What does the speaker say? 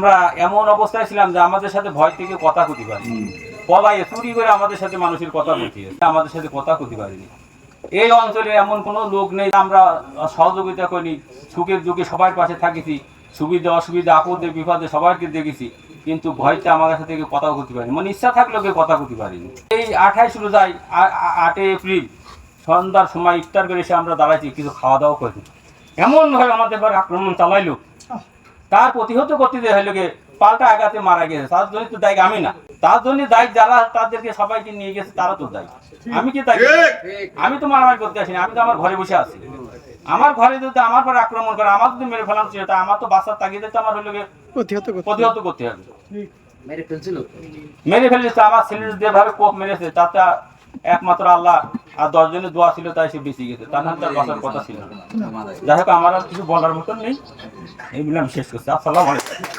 আমরা এমন অবস্থায় ছিলাম যে আমাদের সাথে ভয় থেকে কথা কইতে পারি, পলাইয়ে চুরি করে আমাদের সাথে মানুষের কথা বলতে, আমাদের সাথে কথা কইতে পারিনি। এই অঞ্চলে এমন কোনো লোক নেই, আমরা সহযোগিতা করিনি, সুখের যুগে সবার পাশে থাকিছি, সুবিধা অসুবিধা আপদে বিপদে সবাইকে দেখেছি, কিন্তু ভয়তে আমার কাছে থেকে কথা করতে পারিনি, মানে ইচ্ছা থাকলেও কেউ কথা করতে পারিনি। এই 28 রোজায় 8 এপ্রিল সন্ধ্যার সময় ইফতার করে এসে আমরা দাঁড়াইছি, কিছু খাওয়া দাওয়া করি, এমনভাবে আমাদের পর আক্রমণ চালাইলো, তার প্রতিহত করতে দেওয়া হইলো গে পাল্টা আঘাতে মারা গেছে। তার জন্য তো দায়ী আমি না, তার জন্য দায়ী যারা তাদেরকে সবাইকে নিয়ে গেছে তারা তো দায়ী। আমি কি দায়ী? আমি তো মারামারি করতে আসিনি, আমি তো আমার ঘরে বসে আছি। আমার ঘরে যদি আমার পর আক্রমণ করে, আমার যদি মেরে ফেলানো ছিল, তা আমার তো বাচ্চার তাগিদে তো আমার হইলো গে প্রতিহত করতে হবে। মেরে ফেলেছে আমার ছেলের যেভাবে কোপ মেরেছে, তাতে একমাত্র আল্লাহ আর 10 জনের দোয়া ছিল, তাই সে বেঁচে গেছে, তার নাম তার বাঁচার কথা ছিল না। যাই হোক, আমার আর কিছু বলার মতন নেই, এই বলে আমি শেষ করছি। আসসালামু আলাইকুম।